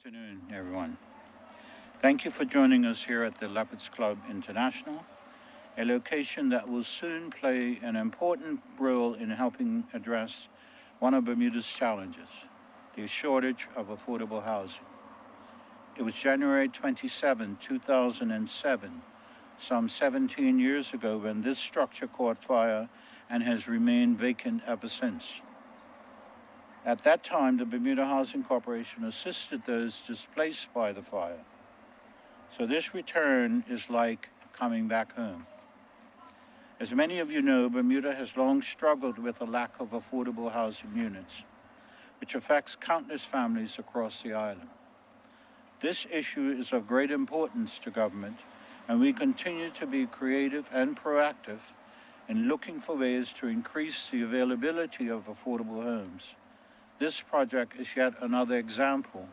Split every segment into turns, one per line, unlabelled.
afternoon, everyone. Thank you for joining us here at the Leopards Club International, a location that will soon play an important role in helping address one of Bermuda's challenges, the shortage of affordable housing. It was January 27, 2007, some 17 years ago, when this structure caught fire and has remained vacant ever since. At that time, the Bermuda Housing Corporation assisted those displaced by the fire. So this return is like coming back home. As many of you know, Bermuda has long struggled with a lack of affordable housing units, which affects countless families across the island. This issue is of great importance to government, and we continue to be creative and proactive in looking for ways to increase the availability of affordable homes. This project is yet another example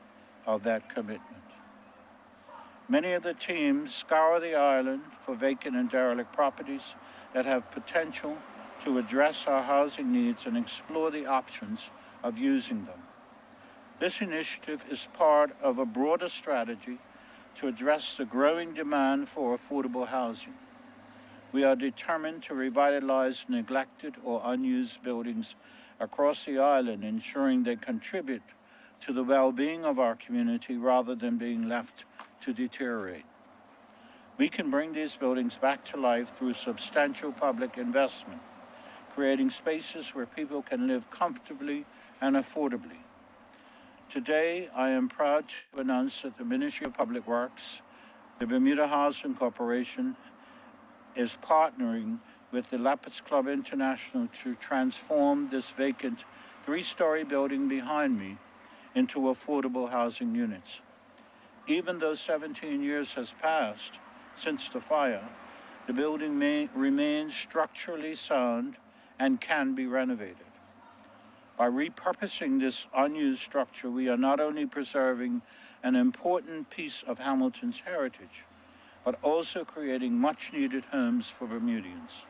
of that commitment. Many of the teams scour the island for vacant and derelict properties that have potential to address our housing needs and explore the options of using them. This initiative is part of a broader strategy to address the growing demand for affordable housing. We are determined to revitalize neglected or unused buildings across the island, ensuring they contribute to the well-being of our community rather than being left to deteriorate. We can bring these buildings back to life through substantial public investment, creating spaces where people can live comfortably and affordably. Today, I am proud to announce that the Ministry of Public Works, the Bermuda Housing Corporation, is partnering with the Leopards Club International to transform this vacant three-story building behind me into affordable housing units. Even though 17 years has passed since the fire, the building remains structurally sound and can be renovated. By repurposing this unused structure, we are not only preserving an important piece of Hamilton's heritage, but also creating much-needed homes for Bermudians.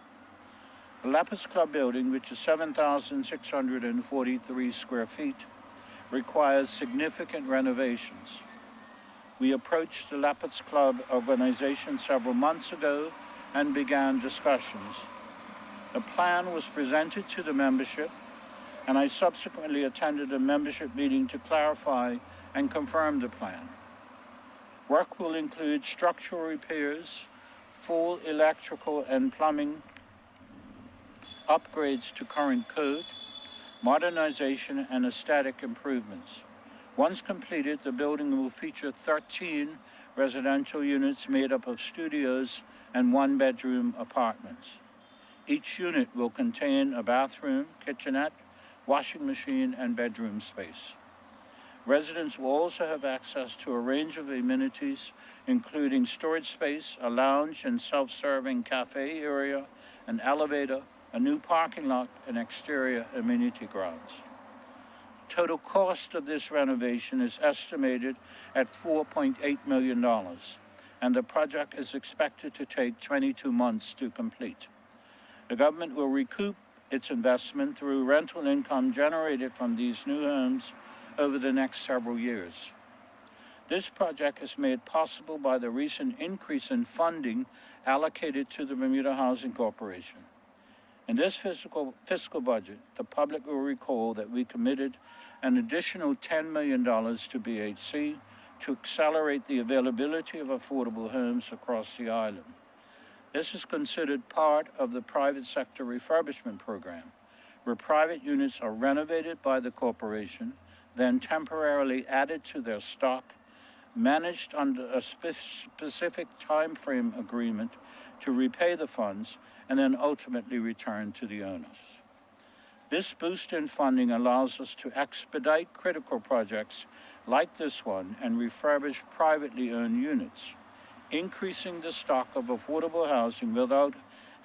The Leopards Club building, which is 7,643 square feet, requires significant renovations. We approached the Leopards Club organization several months ago and began discussions. The plan was presented to the membership, and I subsequently attended a membership meeting to clarify and confirm the plan. Work will include structural repairs, full electrical and plumbing upgrades to current code, modernization, and aesthetic improvements. Once completed, the building will feature 13 residential units made up of studios and one-bedroom apartments. Each unit will contain a bathroom, kitchenette, washing machine, and bedroom space. Residents will also have access to a range of amenities, including storage space, a lounge and self-serving cafe area, an elevator, a new parking lot, and exterior amenity grounds. Total cost of this renovation is estimated at $4.8 million, and the project is expected to take 22 months to complete. The government will recoup its investment through rental income generated from these new homes over the next several years. This project is made possible by the recent increase in funding allocated to the Bermuda Housing Corporation. In this fiscal budget, the public will recall that we committed an additional $10 million to BHC to accelerate the availability of affordable homes across the island. This is considered part of the private sector refurbishment program, where private units are renovated by the corporation, then temporarily added to their stock, managed under a specific time frame agreement to repay the funds, and then ultimately returned to the owners. This boost in funding allows us to expedite critical projects like this one and refurbish privately owned units, increasing the stock of affordable housing without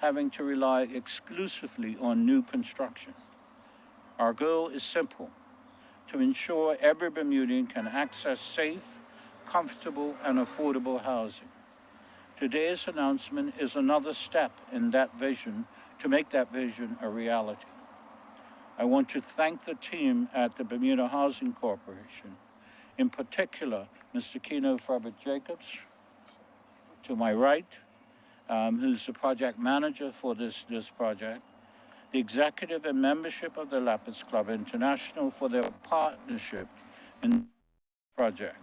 having to rely exclusively on new construction. Our goal is simple: to ensure every Bermudian can access safe, comfortable, and affordable housing. Today's announcement is another step in that vision to make that vision a reality. I want to thank the team at the Bermuda Housing Corporation, In particular, Mr. Keno Frederick Jacobs, to my right, who's the project manager for this project, the executive and membership of the Lapids Club International for their partnership in the project.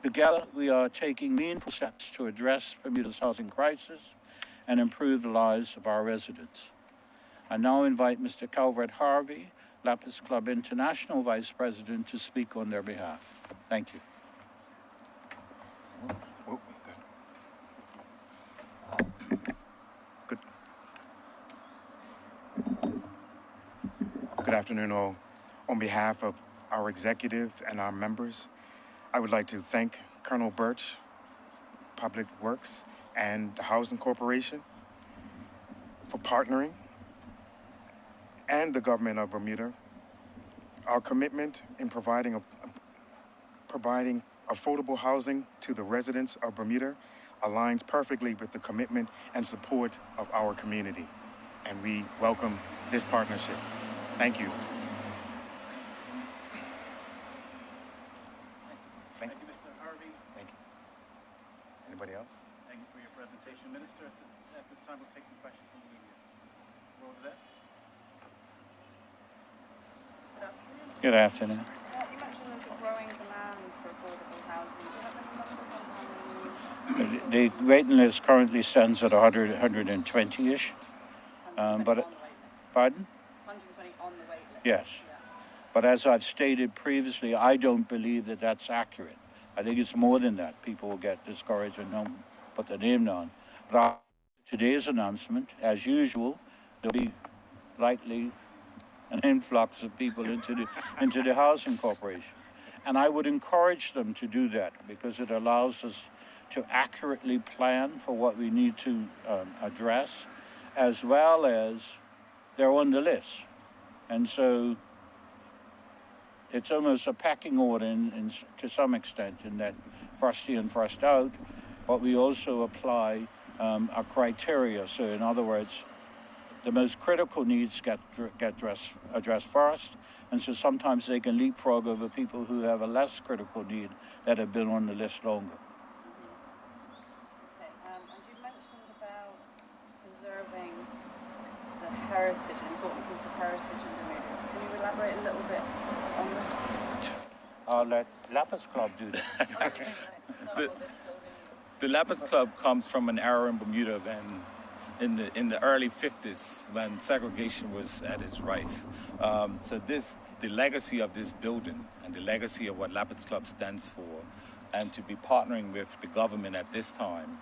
Together, we are taking meaningful steps to address Bermuda's housing crisis and improve the lives of our residents. I now invite Mr. Calvert Harvey, Lapids Club International Vice President, to speak on their behalf. Thank you.
Good afternoon, all. On behalf of our executive and our members, I would like to thank Colonel Birch, Public Works, and the Housing Corporation for partnering, and the government of Bermuda. Our commitment in providing affordable housing to the residents of Bermuda aligns perfectly with the commitment and support of our community, and we welcome this partnership. Thank you.
Thank you, Mr. Harvey.
Thank you. Anybody else?
Thank you for your presentation. Minister, at this time, we'll take some questions from the media. What was that?
Good afternoon.
You mentioned there's a growing demand for affordable housing. Do you have any numbers on how many?
The waiting list currently stands at 120-ish. But, pardon?
120 on the wait list.
Yes.
Yeah.
But as I've stated previously, I don't believe that that's accurate. I think it's more than that. People will get discouraged and don't put their name down. But today's announcement, as usual, there'll be likely an influx of people into the housing corporation. And I would encourage them to do that because it allows us to accurately plan for what we need to address, as well as they're on the list. And so it's almost a pecking order to some extent in that first in, first out, but we also apply a criteria. So in other words, the most critical needs get addressed first, and so sometimes they can leapfrog over people who have a less critical need that have been on the list longer.
Okay, and you mentioned about preserving the heritage, an important piece of heritage in Bermuda. Can you elaborate a little bit on this?
I'll let Lapids Club do that.
Okay,
The Lapids Club comes from an era in Bermuda when, in the early 50s, when segregation was at its rife. So the legacy of this building and the legacy of what Lapids Club stands for, and to be partnering with the government at this time,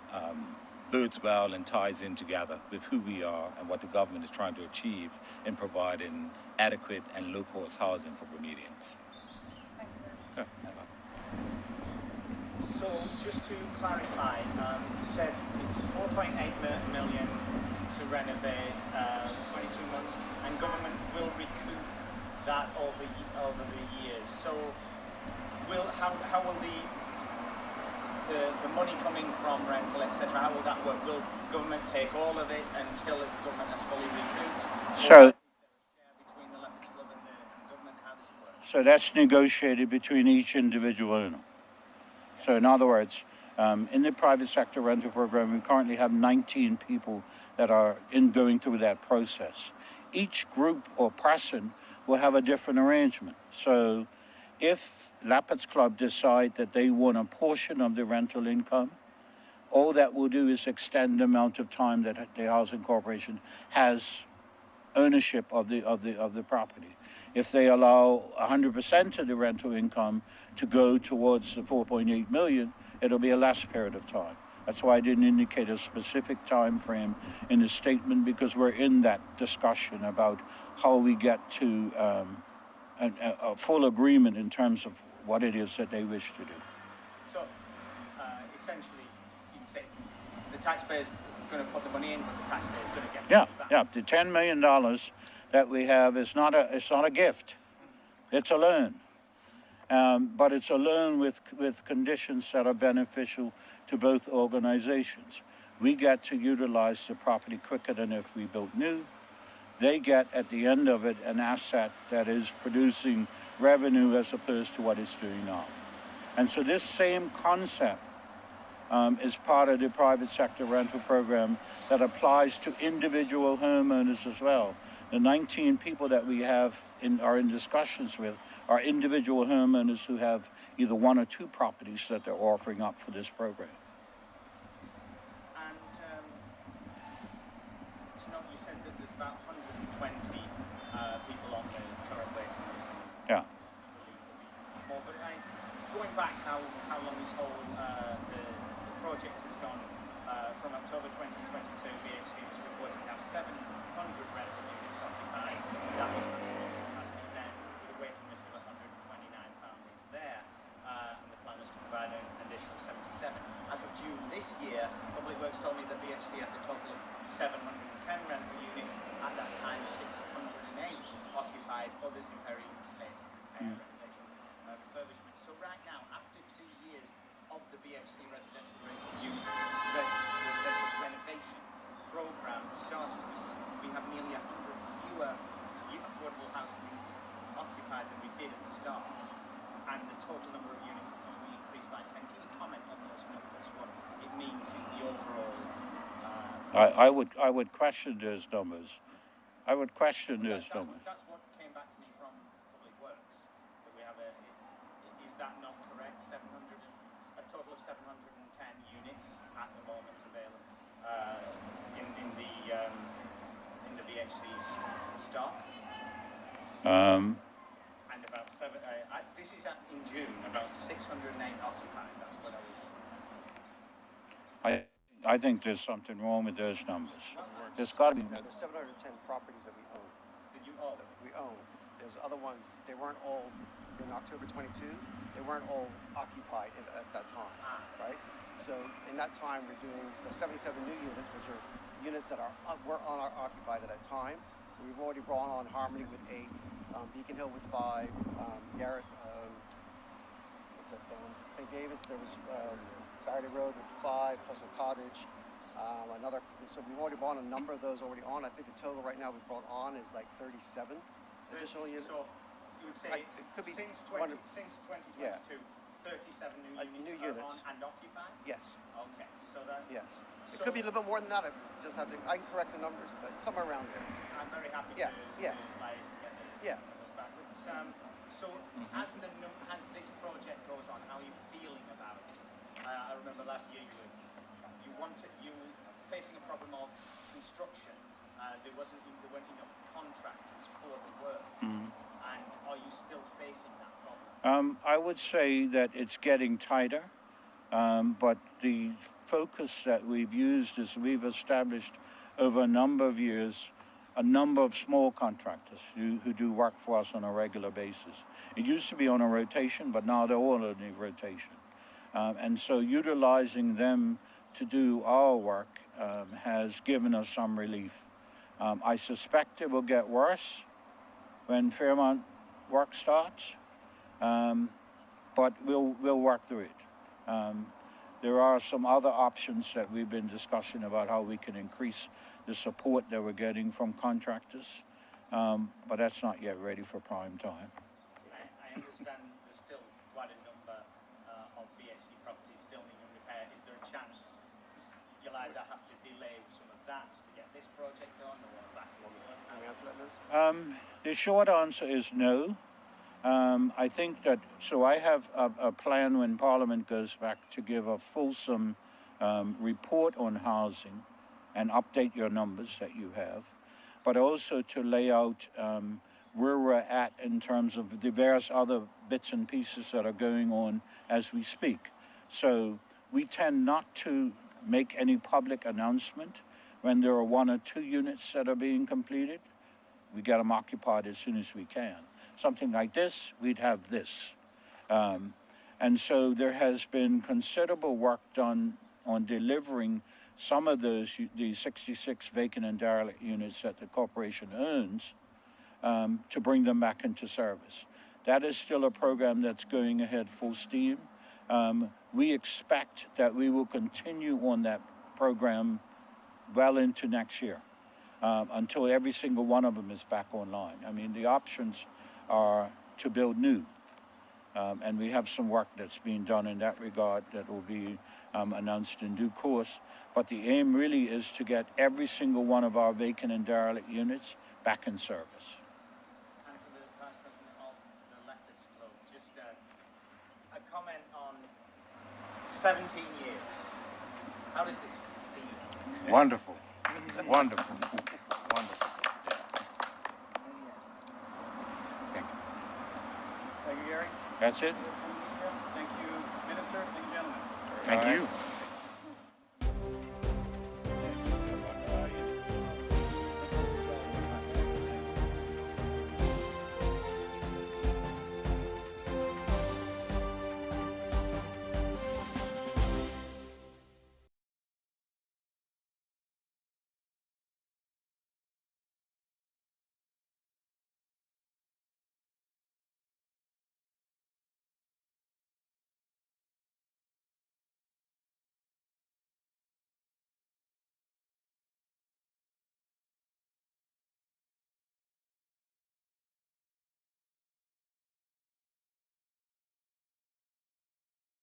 bodes well and ties in together with who we are and what the government is trying to achieve in providing adequate and low-cost housing for Bermudians.
So, just to clarify, you said it's 4.8 million to renovate 22 months, and government will recoup that over the years. So, how will the money coming from rental, etc., how will that work? Will government take all of it until the government has fully recouped?
So,
Between the Lapids Club and the government, how does it work?
so that's negotiated between each individual owner. So in other words, in the private sector rental program, we currently have 19 people that are going through that process. Each group or person will have a different arrangement. So if Lapids Club decide that they want a portion of the rental income, all that will do is extend the amount of time that the Housing Corporation has ownership of the property. If they allow 100% of the rental income to go towards the 4.8 million, it'll be a less period of time. That's why I didn't indicate a specific time frame in the statement, because we're in that discussion about how we get to a full agreement in terms of what it is that they wish to do.
So, essentially, you can say the taxpayer's going to put the money in, but the taxpayer's going to get the money back.
Yeah. The $10 million that we have is not a gift. It's a loan. But it's a loan with conditions that are beneficial to both organizations. We get to utilize the property quicker than if we built new. They get, at the end of it, an asset that is producing revenue as opposed to what it's doing now. And so this same concept is part of the private sector rental program that applies to individual homeowners as well. The 19 people that we are in discussions with are individual homeowners who have either one or two properties that they're offering up for this program.
And you said that there's about 120 people on the current waiting list.
Yeah.
More, but going back how long this whole the project has gone from October 2022, BHC was reporting now 700 rental units occupied. That was capacity then, with a waiting list of 129 families there, and the plan was to provide an additional 77. As of June this year, Public Works told me that BHC has a total of 710 rental units. At that time, 608 occupied, others in varying states of renovation, refurbishment. So right now, after 2 years of the BHC residential renovation program started, we have nearly 100 fewer affordable housing units occupied than we did at the start, and the total number of units has only increased by 10. Can you comment on those numbers, what it means in the overall?
I would question those numbers. I would question those numbers.
That's what came back to me from Public Works. That we have is that not correct? A total of 710 units at the moment available in the BHC's stock.
Um,
And about this is in June, about 608 occupied. That's what I was.
I think there's something wrong with those numbers. There's got to be.
There's 710 properties that we own.
That you own?
We own. There's other ones, they weren't all, in October 22, they weren't all occupied at that time, right? So in that time, we're doing the 77 new units, which are units that were unoccupied at that time. We've already brought on Harmony with 8, Beacon Hill with 5, Garrett, St. David's, there was Barry Road with 5, plus a cottage. So we've already brought a number of those already on. I think the total right now we've brought on is like 37 additional units.
So you would say
it could be
since 2022,
yeah.
37 new units
new
are
units.
on and occupied?
Yes.
Okay, so that...
Yes. It could be a little bit more than that. I can correct the numbers, but somewhere around there.
I'm very happy
Yeah,
to
yeah.
liaise and get
Yeah.
those back. So as this project goes on, how are you feeling about it? I remember last year you were facing a problem of construction. There weren't enough contractors for the work. And are you still facing that problem?
I would say that it's getting tighter, but the focus that we've used is we've established over a number of years a number of small contractors who do work for us on a regular basis. It used to be on a rotation, but now they're all on a rotation. And so utilizing them to do our work has given us some relief. I suspect it will get worse when Fairmont work starts, but we'll work through it. There are some other options that we've been discussing about how we can increase the support that we're getting from contractors, but that's not yet ready for prime time.
I understand there's still quite a number of BHC properties still needing repair. Is there a chance you'll either have to delay some of that to get this project done, or back and forth?
Can we answer that, Liz?
The short answer is no. I think that, so I have a plan when Parliament goes back to give a fulsome report on housing and update your numbers that you have, but also to lay out where we're at in terms of the various other bits and pieces that are going on as we speak. So we tend not to make any public announcement when there are 1 or 2 units that are being completed. We get them occupied as soon as we can. Something like this, we'd have this. And so there has been considerable work done on delivering some of the 66 vacant and derelict units that the corporation owns to bring them back into service. That is still a program that's going ahead full steam. We expect that we will continue on that program well into next year until every single one of them is back online. I mean, the options are to build new. And we have some work that's being done in that regard that will be announced in due course. But the aim really is to get every single one of our vacant and derelict units back in service.
And for the Vice President of the Leopards Club, just a comment on 17 years. How does this feel?
Wonderful. Wonderful. Wonderful. Thank you.
Thank you, Gary.
That's it.
Thank you, Minister. Thank you, gentlemen.
Thank
All right.
you.